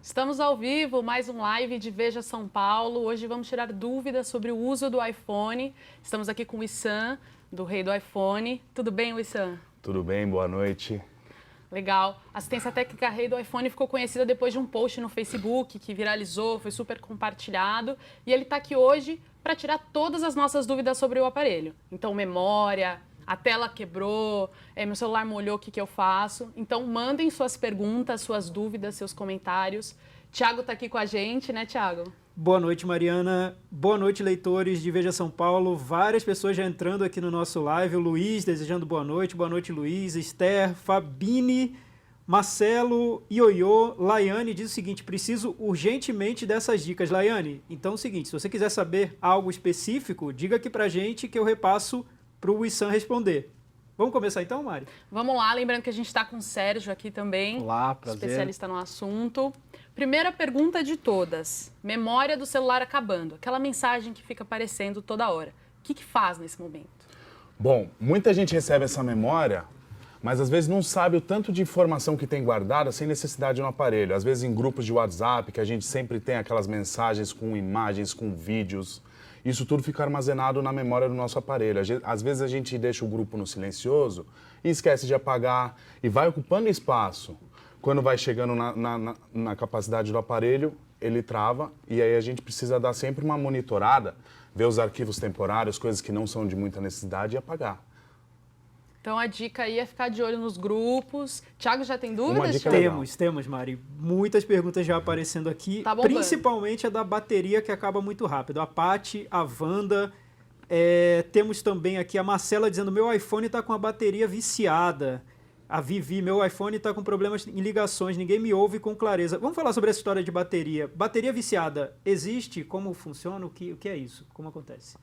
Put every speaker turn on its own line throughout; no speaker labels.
Estamos ao vivo, mais um live de Veja São Paulo. Hoje vamos tirar dúvidas sobre o uso do iPhone. Estamos aqui com o Wissam, do Rei do iPhone. Tudo bem, Wissam?
Tudo bem, boa noite.
Legal. A assistência técnica Rei do iPhone ficou conhecida depois de um post no Facebook que viralizou, foi super compartilhado. E ele está aqui hoje para tirar todas as nossas dúvidas sobre o aparelho. Então, memória, a tela quebrou, meu celular molhou, o que eu faço? Então, mandem suas perguntas, suas dúvidas, seus comentários. Thiago está aqui com a gente, né, Thiago?
Boa noite, Mariana. Boa noite, leitores de Veja São Paulo. Várias pessoas já entrando aqui no nosso live. O Luiz desejando boa noite. Boa noite, Luiz. Esther, Fabine, Marcelo, Ioiô, Laiane diz o seguinte: preciso urgentemente dessas dicas. Laiane, então é o seguinte, se você quiser saber algo específico, diga aqui pra gente que eu repasso para o Wissam responder. Vamos começar então, Mari?
Vamos lá, lembrando que a gente está com o Sérgio aqui também.
Olá, prazer.
Especialista no assunto. Primeira pergunta de todas. Memória do celular acabando. Aquela mensagem que fica aparecendo toda hora. O que faz nesse momento?
Bom, muita gente recebe essa memória, mas às vezes não sabe o tanto de informação que tem guardada sem necessidade no aparelho. Às vezes em grupos de WhatsApp, que a gente sempre tem aquelas mensagens com imagens, com vídeos. Isso tudo fica armazenado na memória do nosso aparelho. Às vezes a gente deixa o grupo no silencioso e esquece de apagar e vai ocupando espaço. Quando vai chegando na capacidade do aparelho, ele trava e aí a gente precisa dar sempre uma monitorada, ver os arquivos temporários, coisas que não são de muita necessidade e apagar.
Então a dica aí é ficar de olho nos grupos. Thiago, já tem dúvidas?
Temos, Mari. Muitas perguntas já aparecendo aqui.
Tá bombando.
Principalmente a da bateria que acaba muito rápido. A Paty, a Wanda. Temos também aqui a Marcela dizendo: meu iPhone está com a bateria viciada. A Vivi, meu iPhone está com problemas em ligações, ninguém me ouve com clareza. Vamos falar sobre essa história de bateria. Bateria viciada existe? Como funciona? O que é isso? Como acontece?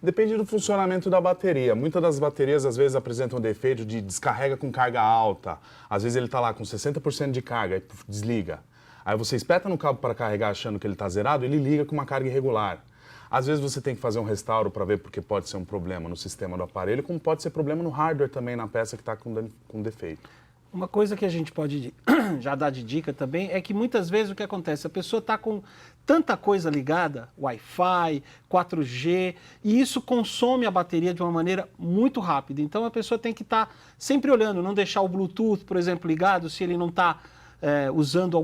Depende do funcionamento da bateria. Muitas das baterias, às vezes, apresentam defeito de descarrega com carga alta. Às vezes ele está lá com 60% de carga e desliga. Aí você espeta no cabo para carregar achando que ele está zerado, ele liga com uma carga irregular. Às vezes você tem que fazer um restauro para ver porque pode ser um problema no sistema do aparelho, como pode ser problema no hardware também, na peça que está com defeito.
Uma coisa que a gente pode já dar de dica também é que muitas vezes o que acontece, a pessoa está com tanta coisa ligada, Wi-Fi, 4G, e isso consome a bateria de uma maneira muito rápida. Então a pessoa tem que estar sempre olhando, não deixar o Bluetooth, por exemplo, ligado, se ele não está usando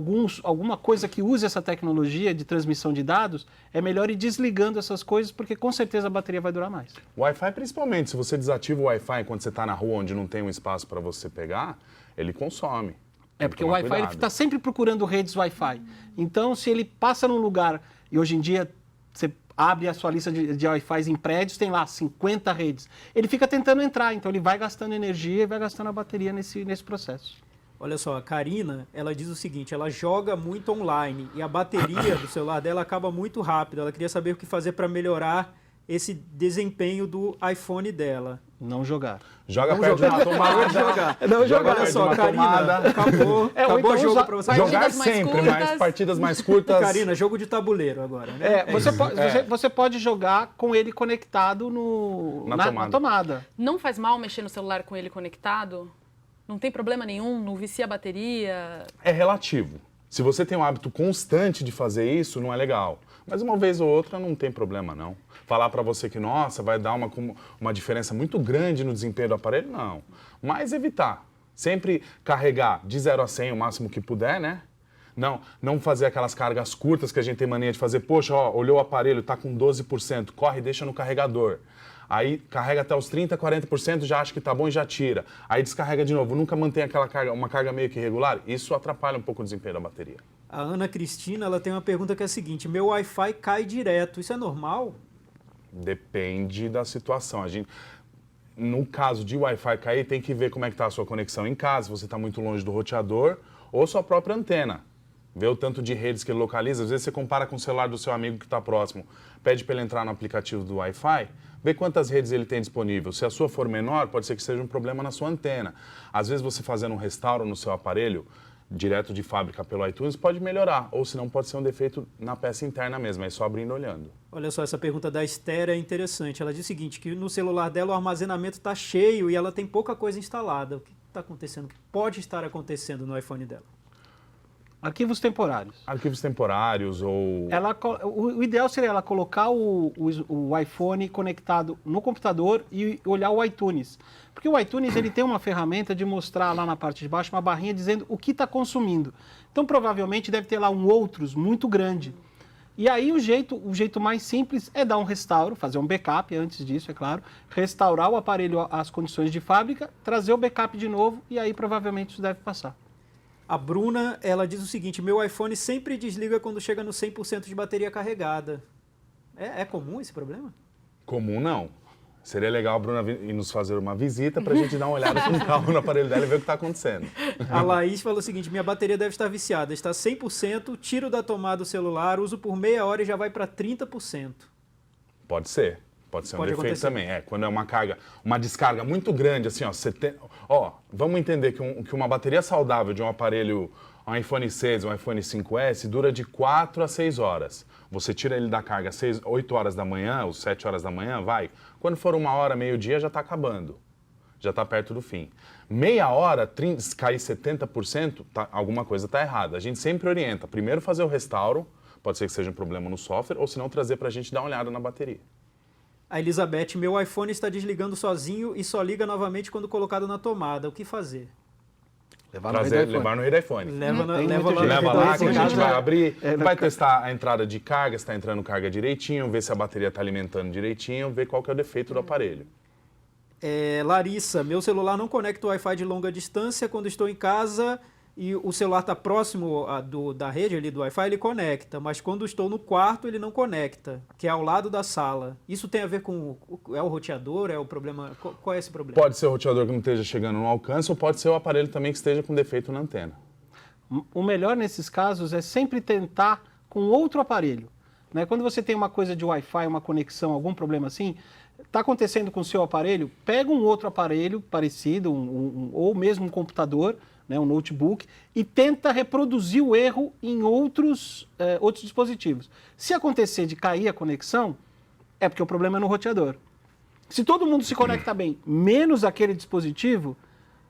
alguma coisa que use essa tecnologia de transmissão de dados, é melhor ir desligando essas coisas, porque com certeza a bateria vai durar mais.
Wi-Fi principalmente, se você desativa o Wi-Fi enquanto você está na rua onde não tem um espaço para você pegar, ele consome.
Porque o Wi-Fi ele está sempre procurando redes Wi-Fi. Então, se ele passa num lugar, e hoje em dia você abre a sua lista de Wi-Fi em prédios, tem lá 50 redes. Ele fica tentando entrar, então ele vai gastando energia e vai gastando a bateria nesse processo.
Olha só, a Karina, ela diz o seguinte: ela joga muito online e a bateria do celular dela acaba muito rápido. Ela queria saber o que fazer para melhorar esse desempenho do iPhone dela.
Não jogar.
Joga perto de uma tomada.
Não jogar. Olha só, Karina, acabou
então
o jogo para você.
Jogar sempre, mas partidas mais curtas.
Karina, jogo de tabuleiro agora, né?
Você pode jogar com ele conectado na tomada.
Não faz mal mexer no celular com ele conectado? Não tem problema nenhum? Não vicia a bateria?
É relativo. Se você tem um hábito constante de fazer isso, não é legal. Mas uma vez ou outra não tem problema, não. Falar para você que, nossa, vai dar uma diferença muito grande no desempenho do aparelho, não. Mas evitar. Sempre carregar de 0 a 100 o máximo que puder, né? Não fazer aquelas cargas curtas que a gente tem mania de fazer. Poxa, olhou o aparelho, está com 12%, corre e deixa no carregador. Aí carrega até os 30%, 40%, já acha que tá bom e já tira. Aí descarrega de novo, nunca mantém aquela carga, uma carga meio que irregular. Isso atrapalha um pouco o desempenho da bateria.
A Ana Cristina, ela tem uma pergunta que é a seguinte: meu Wi-Fi cai direto, isso é normal?
Depende da situação. No caso de Wi-Fi cair, tem que ver como é que está a sua conexão em casa, se você está muito longe do roteador ou sua própria antena. Ver o tanto de redes que ele localiza. Às vezes você compara com o celular do seu amigo que está próximo, pede para ele entrar no aplicativo do Wi-Fi, vê quantas redes ele tem disponível. Se a sua for menor, pode ser que seja um problema na sua antena. Às vezes você fazendo um restauro no seu aparelho, direto de fábrica pelo iTunes, pode melhorar. Ou se não, pode ser um defeito na peça interna mesmo, é só abrindo e olhando.
Olha só, essa pergunta da Esther é interessante. Ela diz o seguinte, que no celular dela o armazenamento está cheio e ela tem pouca coisa instalada. O que está acontecendo? O que pode estar acontecendo no iPhone dela?
Arquivos temporários.
Arquivos temporários ou...
O ideal seria ela colocar o iPhone conectado no computador e olhar o iTunes. Porque o iTunes ele tem uma ferramenta de mostrar lá na parte de baixo uma barrinha dizendo o que está consumindo. Então provavelmente deve ter lá um outros muito grande. E aí o jeito mais simples é dar um restauro, fazer um backup antes disso, é claro, restaurar o aparelho às condições de fábrica, trazer o backup de novo e aí provavelmente isso deve passar.
A Bruna, ela diz o seguinte, meu iPhone sempre desliga quando chega no 100% de bateria carregada. É comum esse problema?
Comum não. Seria legal a Bruna ir nos fazer uma visita para a gente dar uma olhada com calma no aparelho dela e ver o que está acontecendo.
A Laís falou o seguinte, minha bateria deve estar viciada, está 100%, tiro da tomada do celular, uso por meia hora e já vai para 30%.
Pode ser. Pode ser um
Pode
defeito
acontecer.
também. Quando é uma descarga muito grande, assim, vamos entender que uma bateria saudável de um aparelho, um iPhone 6, um iPhone 5S, dura de 4 a 6 horas. Você tira ele da carga às 8 horas da manhã, ou 7 horas da manhã, vai. Quando for 1 hora, meio-dia, já está acabando. Já está perto do fim. Meia hora, cair 70%, alguma coisa está errada. A gente sempre orienta. Primeiro fazer o restauro, pode ser que seja um problema no software, ou se não, trazer para a gente dar uma olhada na bateria.
A Elizabeth, meu iPhone está desligando sozinho e só liga novamente quando colocado na tomada. O que fazer?
Levar no rei do iPhone.
Leva
Tem muito jeito.
Leva lá que a gente vai abrir,
É,
vai testar a entrada de carga, se está entrando carga direitinho, ver se a bateria está alimentando direitinho, ver qual que é o defeito do aparelho.
Larissa, meu celular não conecta o Wi-Fi de longa distância quando estou em casa e o celular está próximo da rede ali do Wi-Fi, ele conecta, mas quando estou no quarto ele não conecta, que é ao lado da sala. Isso tem a ver com o roteador, é o problema? Qual é esse problema?
Pode ser o roteador que não esteja chegando no alcance ou pode ser o aparelho também que esteja com defeito na antena.
O melhor nesses casos é sempre tentar com outro aparelho. Né? Quando você tem uma coisa de Wi-Fi, uma conexão, algum problema assim, está acontecendo com o seu aparelho, pega um outro aparelho parecido, ou mesmo um computador, né, um notebook, e tenta reproduzir o erro em outros dispositivos. Se acontecer de cair a conexão, é porque o problema é no roteador. Se todo mundo se conecta bem, menos aquele dispositivo,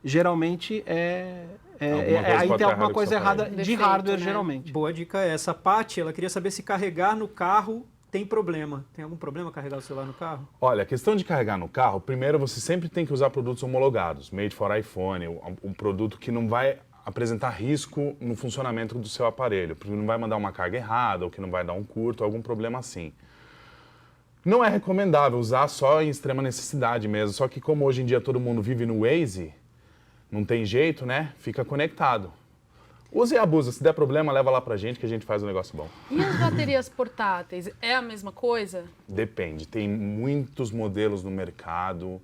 geralmente aí tem alguma coisa errada de
Defeito,
hardware,
né?
geralmente.
Boa dica é essa. A Paty, ela queria saber se carregar no carro tem problema. Tem algum problema carregar o celular no carro?
Olha, a questão de carregar no carro, primeiro você sempre tem que usar produtos homologados, made for iPhone, um produto que não vai apresentar risco no funcionamento do seu aparelho, porque não vai mandar uma carga errada, ou que não vai dar um curto, algum problema assim. Não é recomendável usar só em extrema necessidade mesmo, só que como hoje em dia todo mundo vive no Waze, não tem jeito, né? Fica conectado. Use e abusa. Se der problema, leva lá pra gente que a gente faz um negócio bom.
E as baterias portáteis, é a mesma coisa?
Depende. Tem muitos modelos no mercado.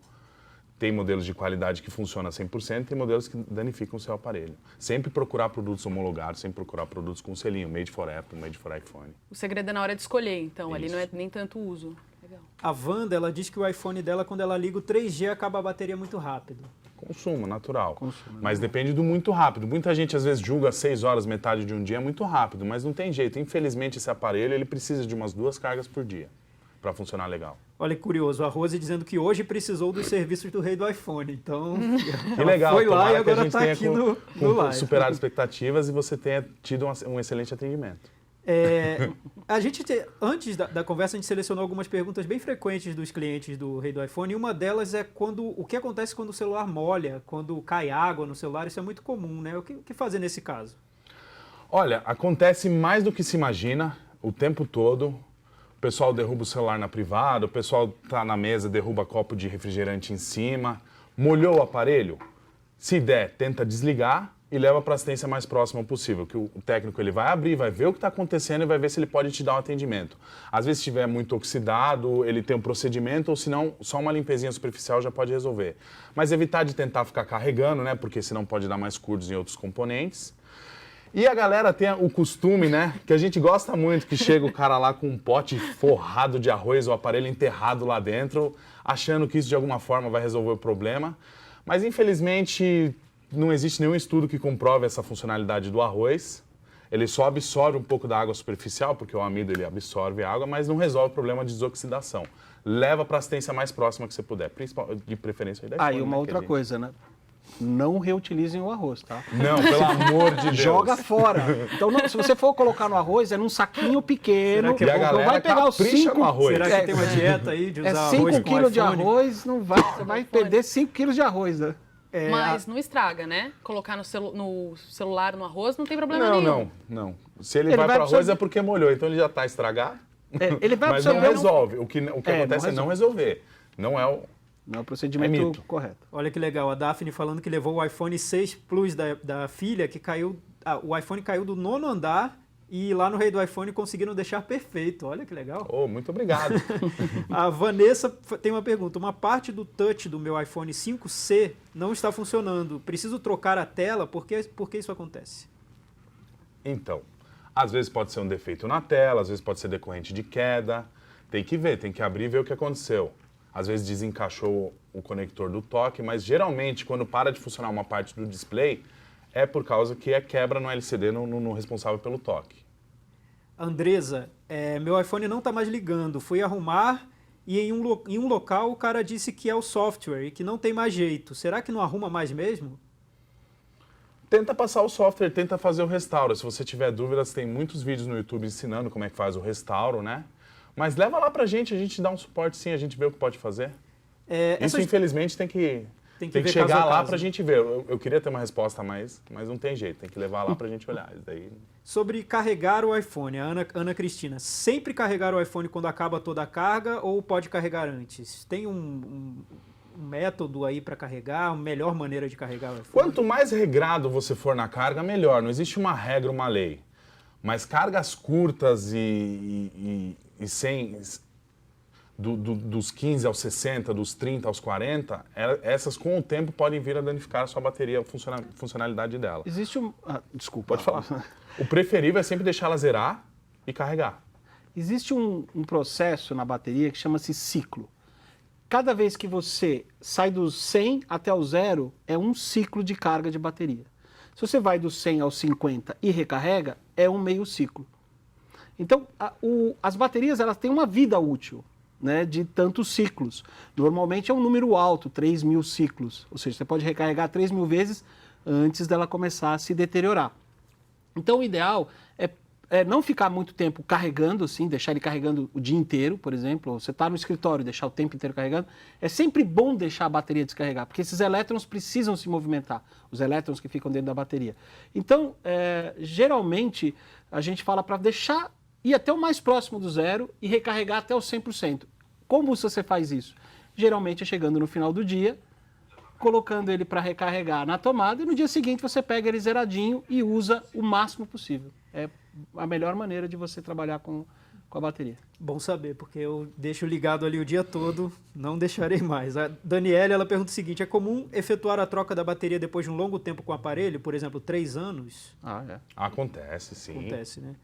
Tem modelos de qualidade que funcionam 100%, tem modelos que danificam o seu aparelho. Sempre procurar produtos homologados, sempre procurar produtos com selinho, made for Apple, made for iPhone.
O segredo é na hora de escolher, então. Ali
Isso.
não é nem tanto o uso. Legal.
A Wanda, ela diz que o iPhone dela, quando ela liga o 3G, acaba a bateria muito rápido.
Consumo, natural.
Consumo,
Mas depende do muito rápido. Muita gente às vezes julga 6 horas, metade de um dia é muito rápido, mas não tem jeito. Infelizmente esse aparelho ele precisa de umas 2 cargas por dia para funcionar legal.
Olha que curioso, a Rose dizendo que hoje precisou dos serviços do rei do iPhone. Então,
Que legal,
foi lá
tomara
e
que a
agora
gente
está
tenha
aqui no live.
superado expectativas e você tenha tido um excelente atendimento.
Antes da conversa, a gente selecionou algumas perguntas bem frequentes dos clientes do rei do iPhone, e uma delas é o que acontece quando o celular molha, quando cai água no celular, isso é muito comum, né? O que fazer nesse caso?
Olha, acontece mais do que se imagina o tempo todo. O pessoal derruba o celular na privada, o pessoal está na mesa, derruba copo de refrigerante em cima. Molhou o aparelho? Se der, tenta desligar e leva para a assistência mais próxima possível, que o técnico ele vai abrir, vai ver o que está acontecendo e vai ver se ele pode te dar um atendimento. Às vezes, se estiver muito oxidado, ele tem um procedimento, ou se não, só uma limpezinha superficial já pode resolver. Mas evitar de tentar ficar carregando, né, porque senão pode dar mais curtos em outros componentes. E a galera tem o costume, né, que a gente gosta muito, que chega o cara lá com um pote forrado de arroz, o aparelho enterrado lá dentro, achando que isso de alguma forma vai resolver o problema. Mas infelizmente não existe nenhum estudo que comprove essa funcionalidade do arroz. Ele só absorve um pouco da água superficial, porque o amido ele absorve a água, mas não resolve o problema de desoxidação. Leva para a assistência mais próxima que você puder, de preferência aí da
Ah, e
iPhone,
uma
né,
outra coisa, né? Não reutilizem o arroz, tá?
Não, pelo amor de Deus.
Joga fora. Então, se você for colocar no arroz, é num saquinho pequeno.
Será que
E a
não
galera
vai pegar os
capricha
5
no arroz.
Será que tem uma dieta aí de usar
5
arroz com
quilos de
iPhone?
arroz, não vai, você vai perder 5 quilos de arroz, né?
Mas não estraga, né? Colocar no celular, no arroz, não tem problema nenhum.
Não. Se ele
Ele
vai
vai
para arroz
absorver-
é porque molhou, então ele já está estragado.
Ele vai
Mas não
absorver.
resolve. O que acontece é não resolver. Não é o...
Não é o
É
procedimento
mito.
correto.
Olha que legal, a Daphne falando que levou o iPhone 6 Plus da filha, que caiu... o iPhone caiu do 9º andar e lá no Rei do iPhone conseguiram deixar perfeito. Olha que legal.
Oh, muito obrigado.
A Vanessa tem uma pergunta. Uma parte do touch do meu iPhone 5C não está funcionando. Preciso trocar a tela? Por que isso acontece?
Então, às vezes pode ser um defeito na tela, às vezes pode ser decorrente de queda. Tem que ver, tem que abrir e ver o que aconteceu. Às vezes desencaixou o conector do toque, mas geralmente quando para de funcionar uma parte do display é por causa que é quebra no LCD no responsável pelo toque.
Andresa, meu iPhone não está mais ligando. Fui arrumar e em um local o cara disse que é o software e que não tem mais jeito. Será que não arruma mais mesmo?
Tenta passar o software, tenta fazer o restauro. Se você tiver dúvidas, tem muitos vídeos no YouTube ensinando como é que faz o restauro, né? Mas leva lá pra gente, a gente dá um suporte sim, a gente vê o que pode fazer. Isso, infelizmente, tem que
ver
chegar
caso a
lá
caso.
pra gente ver. Eu queria ter uma resposta, mas não tem jeito. Tem que levar lá pra gente olhar. Isso daí...
Sobre carregar o iPhone, a Ana Cristina, sempre carregar o iPhone quando acaba toda a carga ou pode carregar antes? Tem um método aí para carregar, uma melhor maneira de carregar o iPhone?
Quanto mais regrado você for na carga, melhor. Não existe uma regra, uma lei. Mas cargas curtas e sem... dos 15 aos 60, dos 30 aos 40, essas com o tempo podem vir a danificar a sua bateria, a funcionalidade dela.
Existe um... desculpa.
Pode falar. O preferível é sempre deixar ela zerar e carregar.
Existe um processo na bateria que chama-se ciclo. Cada vez que você sai do 100 até o 0, é um ciclo de carga de bateria. Se você vai do 100 ao 50 e recarrega, é um meio ciclo. Então, as baterias elas têm uma vida útil, né, de tantos ciclos. Normalmente é um número alto, 3.000 ciclos. Ou seja, você pode recarregar 3.000 vezes antes dela começar a se deteriorar. Então, o ideal é não ficar muito tempo carregando, assim, deixar ele carregando o dia inteiro, por exemplo. Ou você está no escritório e deixar o tempo inteiro carregando. É sempre bom deixar a bateria descarregar, porque esses elétrons precisam se movimentar, os elétrons que ficam dentro da bateria. Então, geralmente, a gente fala para deixar ir até o mais próximo do 0 e recarregar até o 100%. Como você faz isso? Geralmente é chegando no final do dia, colocando ele para recarregar na tomada e no dia seguinte você pega ele zeradinho e usa o máximo possível. É a melhor maneira de você trabalhar com a bateria.
Bom saber, porque eu deixo ligado ali o dia todo, não deixarei mais. A Daniela, ela pergunta o seguinte, é comum efetuar a troca da bateria depois de um longo tempo com o aparelho, por exemplo, 3 anos?
Acontece, sim.
Acontece, né?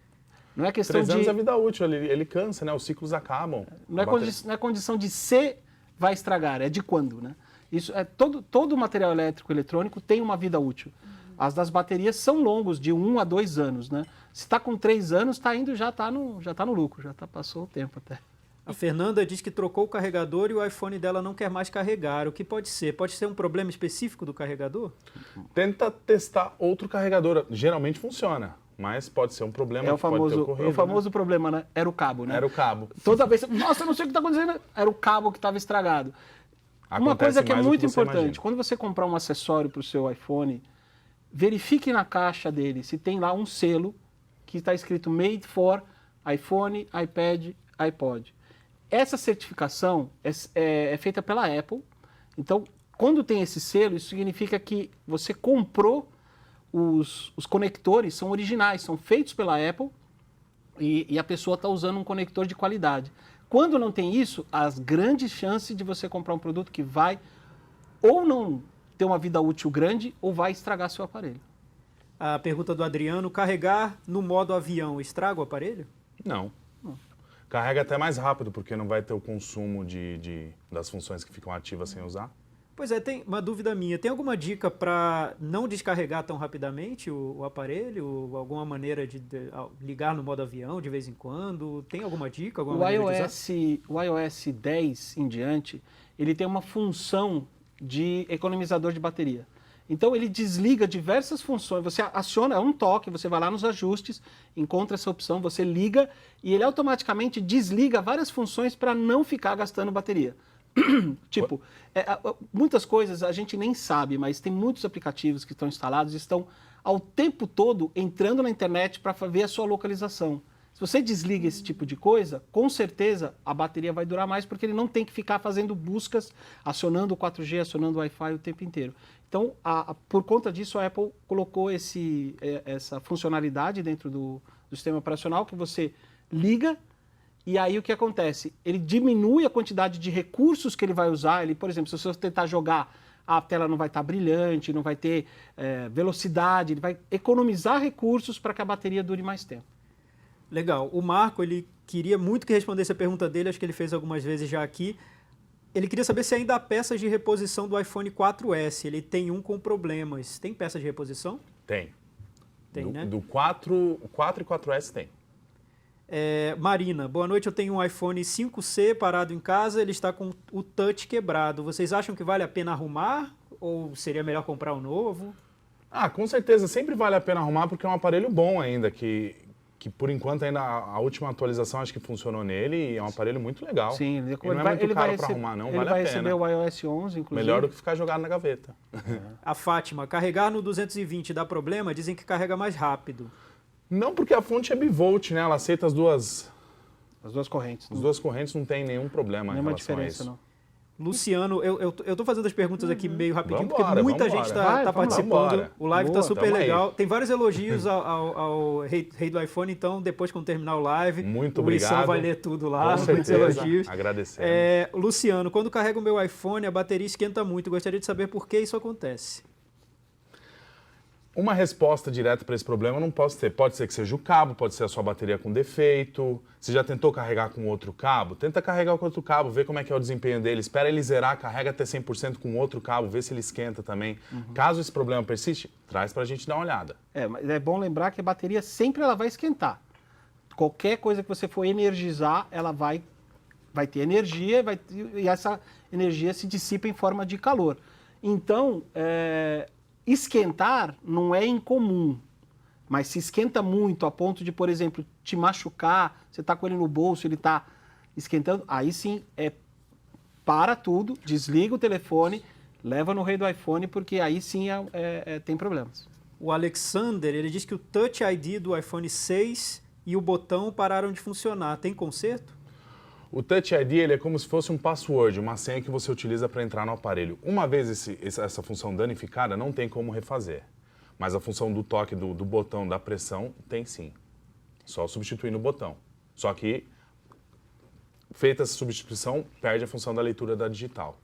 Não é questão
3 anos
de...
é vida útil, ele cansa, né? Os ciclos acabam.
Não é condição de se vai estragar, é de quando, né? Isso é todo material elétrico eletrônico tem uma vida útil. As das baterias são longos, de 1 a 2 anos, né? Se está com 3 anos, já está no lucro, passou o tempo até.
A Fernanda diz que trocou o carregador e o iPhone dela não quer mais carregar. O que pode ser? Pode ser um problema específico do carregador?
Tenta testar outro carregador. Geralmente funciona, mas pode ser um problema que pode ter ocorrido.
É o famoso problema, né? Era o cabo, né?
Era o cabo.
Toda vez, nossa, eu não sei o que está acontecendo. Era o cabo que estava estragado. Uma coisa que é muito importante, quando você comprar um acessório para o seu iPhone, verifique na caixa dele se tem lá um selo que está escrito Made for iPhone, iPad, iPod. Essa certificação é feita pela Apple. Então, quando tem esse selo, isso significa que você comprou os conectores, são originais, são feitos pela Apple e a pessoa está usando um conector de qualidade. Quando não tem isso, as grandes chances de você comprar um produto que vai ou não ter uma vida útil grande ou vai estragar seu aparelho.
A pergunta do Adriano, carregar no modo avião estraga o aparelho?
Não. Carrega até mais rápido, porque não vai ter o consumo das funções que ficam ativas sem usar.
Pois é, tem uma dúvida minha. Tem alguma dica para não descarregar tão rapidamente o aparelho? Ou alguma maneira de ligar no modo avião de vez em quando? Tem alguma dica? Alguma maneira de usar?
O iOS 10 em diante, ele tem uma função de economizador de bateria. Então ele desliga diversas funções, você aciona, é um toque, você vai lá nos ajustes, encontra essa opção, você liga e ele automaticamente desliga várias funções para não ficar gastando bateria. Tipo, muitas coisas a gente nem sabe, mas tem muitos aplicativos que estão instalados e estão ao tempo todo entrando na internet para ver a sua localização. Se você desliga esse tipo de coisa, com certeza a bateria vai durar mais, porque ele não tem que ficar fazendo buscas, acionando o 4G, acionando o Wi-Fi o tempo inteiro. Então, por conta disso, a Apple colocou essa funcionalidade dentro do sistema operacional, que você liga, e aí o que acontece? Ele diminui a quantidade de recursos que ele vai usar. Ele, por exemplo, se você tentar jogar, a tela não vai estar brilhante, não vai ter velocidade, ele vai economizar recursos para que a bateria dure mais tempo.
Legal. O Marco, ele queria muito que respondesse a pergunta dele, acho que ele fez algumas vezes já aqui. Ele queria saber se ainda há peças de reposição do iPhone 4S. Ele tem um com problemas. Tem peça de reposição?
Tem.
Tem, né?
Do 4 e 4S tem.
Marina, boa noite. Eu tenho um iPhone 5C parado em casa, ele está com o touch quebrado. Vocês acham que vale a pena arrumar ou seria melhor comprar um novo?
Com certeza. Sempre vale a pena arrumar porque é um aparelho bom ainda, que por enquanto ainda a última atualização acho que funcionou nele e é um aparelho muito legal.
Sim,
ele não é muito caro para arrumar, não. Vale a pena.
Ele vai receber o iOS 11, inclusive.
Melhor do que ficar jogado na gaveta.
A Fátima, carregar no 220 dá problema? Dizem que carrega mais rápido.
Não, porque a fonte é bivolt, né? Ela aceita as duas
correntes.
As duas correntes, não tem nenhum problema em relação a isso.
Não.
Luciano, eu tô fazendo as perguntas aqui meio rapidinho,
Vambora,
porque muita gente tá participando.
Vambora.
O live tá super
tamo
legal.
aí.
Tem vários elogios ao rei do iPhone, então depois quando terminar o live,
Muito
o Luciano
obrigado.
vai ler tudo lá,
Com
muitos
certeza,
elogios.
agradecemos.
Luciano, quando carrego o meu iPhone, a bateria esquenta muito. Gostaria de saber por que isso acontece.
Uma resposta direta para esse problema eu não posso ter. Pode ser que seja o cabo, pode ser a sua bateria com defeito. Você já tentou carregar com outro cabo? Tenta carregar com outro cabo, vê como é que é o desempenho dele. Espera ele zerar, carrega até 100% com outro cabo, vê se ele esquenta também. Caso esse problema persiste, traz para a gente dar uma olhada.
Mas é bom lembrar que a bateria sempre ela vai esquentar. Qualquer coisa que você for energizar, ela vai ter energia e essa energia se dissipa em forma de calor. Então, esquentar não é incomum, mas se esquenta muito a ponto de, por exemplo, te machucar, você está com ele no bolso, ele está esquentando, aí sim, para tudo, desliga o telefone, leva no rei do iPhone, porque aí sim tem problemas.
O Alexander, ele diz que o Touch ID do iPhone 6 e o botão pararam de funcionar. Tem conserto?
O Touch ID ele é como se fosse um password, uma senha que você utiliza para entrar no aparelho. Uma vez essa função danificada, não tem como refazer. Mas a função do toque, do botão, da pressão, tem sim. Só substituindo o botão. Só que, feita essa substituição, perde a função da leitura da digital.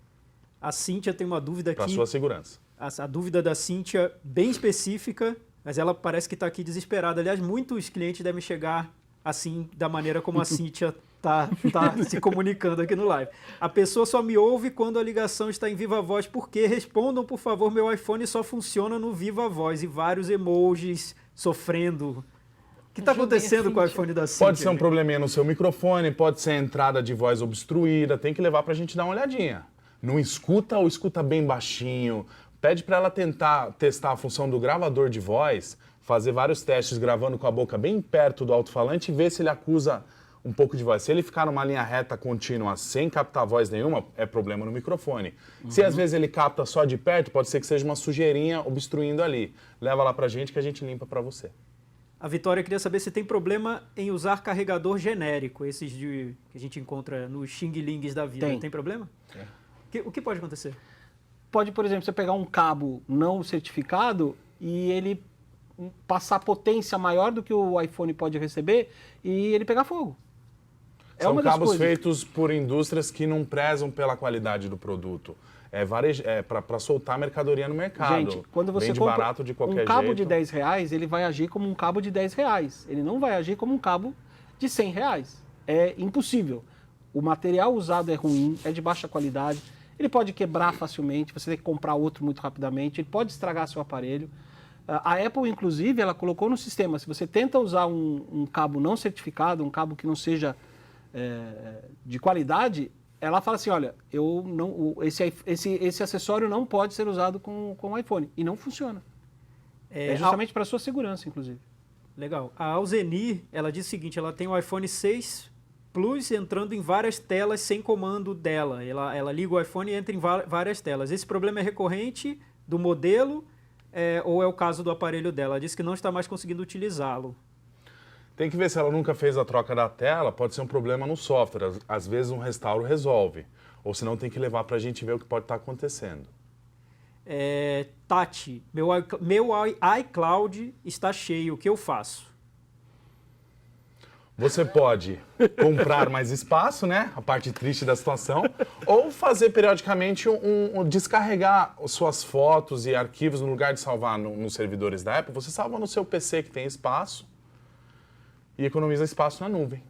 A Cíntia tem uma dúvida aqui.
Para sua segurança.
A dúvida da Cíntia, bem específica, mas ela parece que está aqui desesperada. Aliás, muitos clientes devem chegar assim, da maneira como a Cíntia tá se comunicando aqui no live. A pessoa só me ouve quando a ligação está em viva voz. Por quê? Respondam, por favor, meu iPhone só funciona no viva voz. E vários emojis sofrendo. O que está acontecendo com o iPhone da Cíntia?
Pode ser um probleminha no seu microfone, pode ser a entrada de voz obstruída, tem que levar para a gente dar uma olhadinha. Não escuta ou escuta bem baixinho. Pede para ela tentar testar a função do gravador de voz, fazer vários testes gravando com a boca bem perto do alto-falante e ver se ele acusa um pouco de voz. Se ele ficar numa linha reta contínua sem captar voz nenhuma, é problema no microfone. Se às vezes ele capta só de perto, pode ser que seja uma sujeirinha obstruindo ali. Leva lá pra gente que a gente limpa pra você.
A Vitória queria saber se tem problema em usar carregador genérico, esses que a gente encontra nos xing-lings da vida. Tem problema? O que pode acontecer?
Pode, por exemplo, você pegar um cabo não certificado e ele passar potência maior do que o iPhone pode receber e ele pegar fogo.
São cabos feitos por indústrias que não prezam pela qualidade do produto. Para soltar mercadoria no mercado.
Gente, quando você
vende
compra
barato de qualquer
um cabo
jeito.
de R$10, ele vai agir como um cabo de R$10. Ele não vai agir como um cabo de R$100. É impossível. O material usado é ruim, é de baixa qualidade. ele pode quebrar facilmente, você tem que comprar outro muito rapidamente, ele pode estragar seu aparelho. A Apple, inclusive, ela colocou no sistema, se você tenta usar um cabo não certificado, um cabo que não seja de qualidade, ela fala assim, olha, esse acessório não pode ser usado com o iPhone. E não funciona. É justamente para a sua segurança, inclusive.
Legal. A Alzenir, ela diz o seguinte, ela tem o iPhone 6 Plus entrando em várias telas sem comando dela. Ela liga o iPhone e entra em várias telas. Esse problema é recorrente do modelo ou é o caso do aparelho dela? Ela disse que não está mais conseguindo utilizá-lo.
Tem que ver se ela nunca fez a troca da tela, pode ser um problema no software. Às vezes um restauro resolve. Ou senão tem que levar para a gente ver o que pode estar acontecendo.
Tati, meu iCloud está cheio, o que eu faço?
Você pode comprar mais espaço, né? A parte triste da situação. Ou fazer periodicamente descarregar suas fotos e arquivos no lugar de salvar nos servidores da Apple. Você salva no seu PC que tem espaço e economiza espaço na nuvem.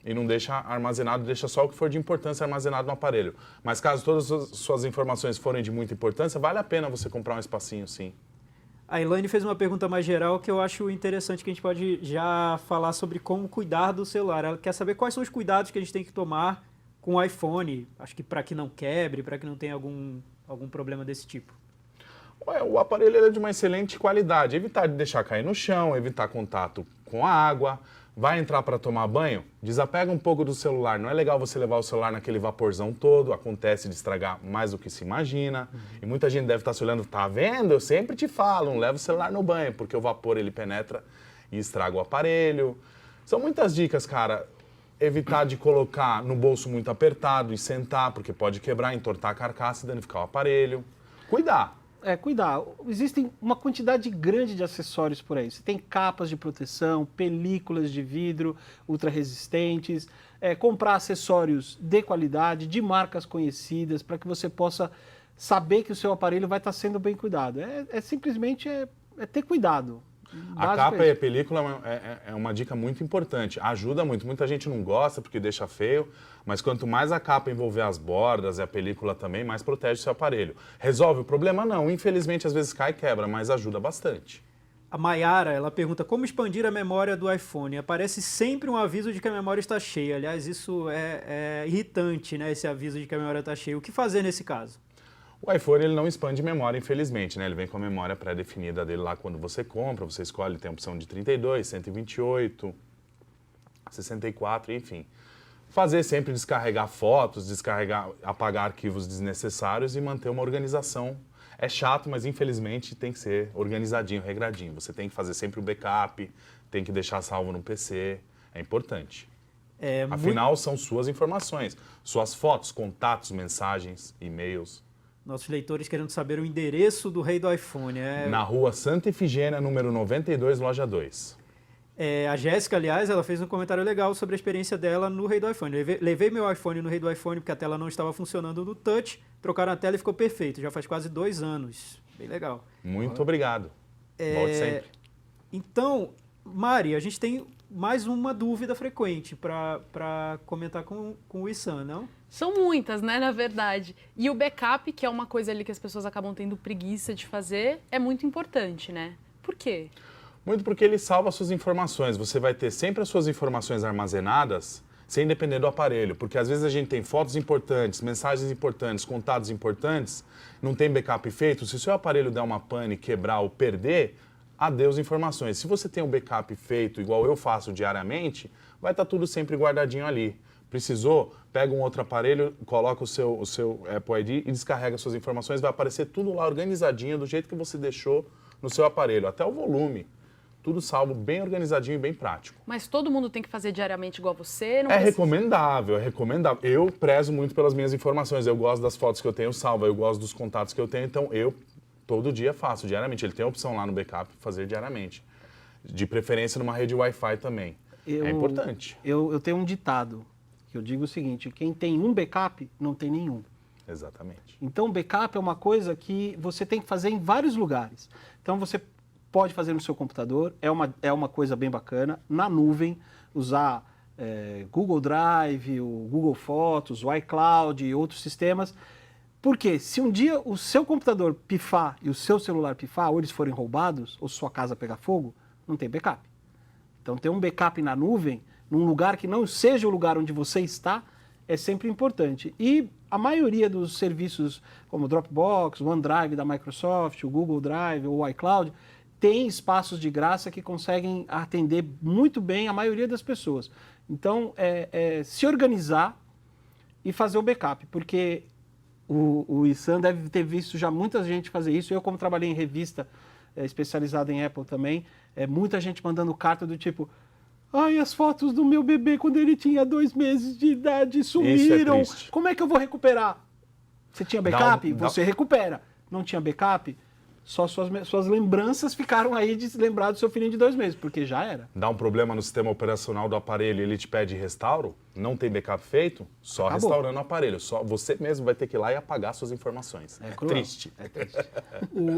E não deixa armazenado, deixa só o que for de importância armazenado no aparelho. Mas caso todas as suas informações forem de muita importância, vale a pena você comprar um espacinho, sim.
A Elaine fez uma pergunta mais geral que eu acho interessante, que a gente pode já falar sobre como cuidar do celular. Ela quer saber quais são os cuidados que a gente tem que tomar com o iPhone, acho que para que não quebre, para que não tenha algum problema desse tipo.
O aparelho é de uma excelente qualidade. Evitar de deixar cair no chão, evitar contato com a água. Vai entrar para tomar banho? Desapega um pouco do celular. Não é legal você levar o celular naquele vaporzão todo. Acontece de estragar mais do que se imagina. E muita gente deve estar se olhando, tá vendo? Eu sempre te falo, não leva o celular no banho, porque o vapor ele penetra e estraga o aparelho. São muitas dicas, cara. Evitar de colocar no bolso muito apertado e sentar, porque pode quebrar, entortar a carcaça e danificar o aparelho. Cuidar.
Cuidar. Existem uma quantidade grande de acessórios por aí. Você tem capas de proteção, películas de vidro ultra resistentes, comprar acessórios de qualidade, de marcas conhecidas, para que você possa saber que o seu aparelho vai estar sendo bem cuidado. Simplesmente ter cuidado.
A capa e a película é uma dica muito importante. Ajuda muito. Muita gente não gosta porque deixa feio, mas quanto mais a capa envolver as bordas e a película também, mais protege o seu aparelho. Resolve o problema? Não. Infelizmente, às vezes cai e quebra, mas ajuda bastante.
A Mayara, ela pergunta como expandir a memória do iPhone. Aparece sempre um aviso de que a memória está cheia. Aliás, isso é irritante, né? Esse aviso de que a memória está cheia. O que fazer nesse caso?
O iPhone ele não expande memória, infelizmente, né? Ele vem com a memória pré-definida dele lá quando você compra, você escolhe, tem a opção de 32, 128, 64, enfim. Fazer sempre descarregar fotos, apagar arquivos desnecessários e manter uma organização. É chato, mas infelizmente tem que ser organizadinho, regradinho. Você tem que fazer sempre o backup, tem que deixar salvo no PC, é importante. Afinal, são suas informações, suas fotos, contatos, mensagens, e-mails.
Nossos leitores querendo saber o endereço do rei do iPhone.
Na rua Santa Efigênia, número 92, loja 2.
A Jéssica, aliás, ela fez um comentário legal sobre a experiência dela no rei do iPhone. Levei meu iPhone no rei do iPhone porque a tela não estava funcionando no touch, trocaram a tela e ficou perfeito. Já faz quase 2 anos. Bem legal.
Muito obrigado. Volte sempre.
Então, Mari, a gente tem mais uma dúvida frequente para comentar com o Issan, não?
São muitas, né, na verdade. E o backup, que é uma coisa ali que as pessoas acabam tendo preguiça de fazer, é muito importante, né? Por quê?
Muito porque ele salva suas informações. Você vai ter sempre as suas informações armazenadas sem depender do aparelho. Porque às vezes a gente tem fotos importantes, mensagens importantes, contatos importantes, não tem backup feito. Se o seu aparelho der uma pane, quebrar ou perder, adeus informações. Se você tem um backup feito, igual eu faço diariamente, vai estar tudo sempre guardadinho ali. Precisou, pega um outro aparelho, coloca o seu Apple ID e descarrega suas informações, vai aparecer tudo lá organizadinho, do jeito que você deixou no seu aparelho, até o volume. Tudo salvo, bem organizadinho e bem prático.
Mas todo mundo tem que fazer diariamente igual você? Não
recomendável, é recomendável. Eu prezo muito pelas minhas informações, eu gosto das fotos que eu tenho salva, eu gosto dos contatos que eu tenho, então eu todo dia faço, diariamente. Ele tem a opção lá no backup, fazer diariamente. De preferência numa rede Wi-Fi também. É importante.
Eu tenho um ditado, que eu digo o seguinte, quem tem um backup, não tem nenhum.
Exatamente.
Então, backup é uma coisa que você tem que fazer em vários lugares. Então, você pode fazer no seu computador, é uma coisa bem bacana. Na nuvem, usar Google Drive, o Google Fotos, o iCloud e outros sistemas. Porque se um dia o seu computador pifar e o seu celular pifar, ou eles forem roubados, ou sua casa pegar fogo, não tem backup. Então ter um backup na nuvem, num lugar que não seja o lugar onde você está, é sempre importante. E a maioria dos serviços, como o Dropbox, o OneDrive da Microsoft, o Google Drive ou o iCloud, tem espaços de graça que conseguem atender muito bem a maioria das pessoas. Então, se organizar e fazer o backup, porque o Issan deve ter visto já muita gente fazer isso. Eu, como trabalhei em revista especializada em Apple também, muita gente mandando carta do tipo: ai, as fotos do meu bebê quando ele tinha 2 meses de idade sumiram.
Triste.
Como é que eu vou recuperar? Você tinha backup? Você recupera. Não tinha backup? Só suas lembranças ficaram aí de lembrar do seu filhinho de 2 meses, porque já era.
Dá um problema no sistema operacional do aparelho e ele te pede restauro, não tem backup feito, só
Acabou.
restaurando o aparelho. Só você mesmo vai ter que ir lá e apagar suas informações. É
cruel.
triste.
É triste.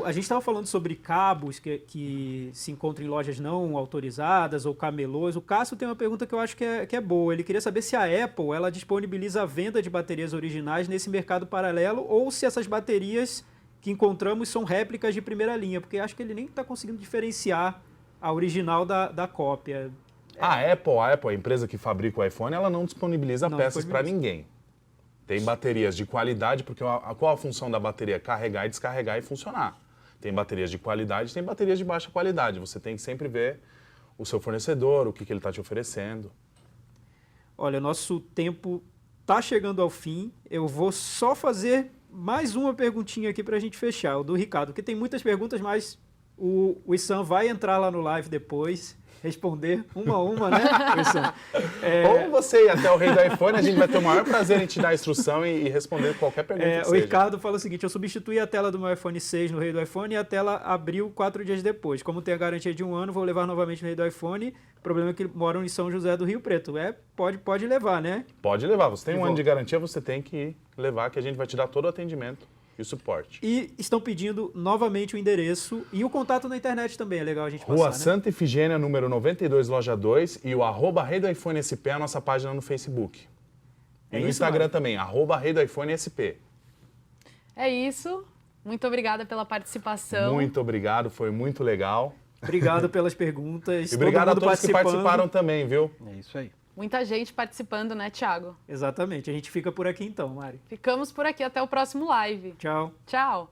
A gente estava falando sobre cabos que se encontram em lojas não autorizadas ou camelôs. O Cássio tem uma pergunta que eu acho que é boa. Ele queria saber se a Apple ela disponibiliza a venda de baterias originais nesse mercado paralelo ou se essas baterias que encontramos são réplicas de primeira linha, porque acho que ele nem está conseguindo diferenciar a original da cópia.
A Apple, a empresa que fabrica o iPhone, ela não disponibiliza peças para ninguém. Tem baterias de qualidade, porque qual a função da bateria? Carregar e descarregar e funcionar. Tem baterias de qualidade, tem baterias de baixa qualidade. Você tem que sempre ver o seu fornecedor, o que ele está te oferecendo.
Olha, nosso tempo está chegando ao fim. Eu vou só fazer mais uma perguntinha aqui para a gente fechar, o do Ricardo, porque tem muitas perguntas, mas o Issan vai entrar lá no live depois, responder uma a uma, né, Issan?
Ou você ir até o rei do iPhone, a gente vai ter o maior prazer em te dar a instrução e responder qualquer pergunta que
O
seja.
Ricardo fala o seguinte: eu substituí a tela do meu iPhone 6 no rei do iPhone e a tela abriu 4 dias depois. Como tem a garantia de 1 ano, vou levar novamente no rei do iPhone. O problema é que moram em São José do Rio Preto. Pode levar, né?
Pode levar. Você tem
De
um ano
volta.
de garantia, você tem que levar, que a gente vai te dar todo o atendimento e o suporte.
E estão pedindo novamente o endereço e o contato na internet também, é legal a gente passar,
Rua
né?
Santa Efigênia, número 92, loja 2, e o @rei do iPhone SP é a nossa página no Facebook. E
É
no
isso,
Instagram
Mari?
também, @rei do iPhone SP.
É isso. Muito obrigada pela participação.
Muito obrigado, foi muito legal.
Obrigado pelas perguntas.
E obrigado a
todo mundo
todos que participaram também, viu?
É isso aí.
Muita gente participando, né, Thiago?
Exatamente. A gente fica por aqui então, Mari.
Ficamos por aqui. Até o próximo live.
Tchau.
Tchau.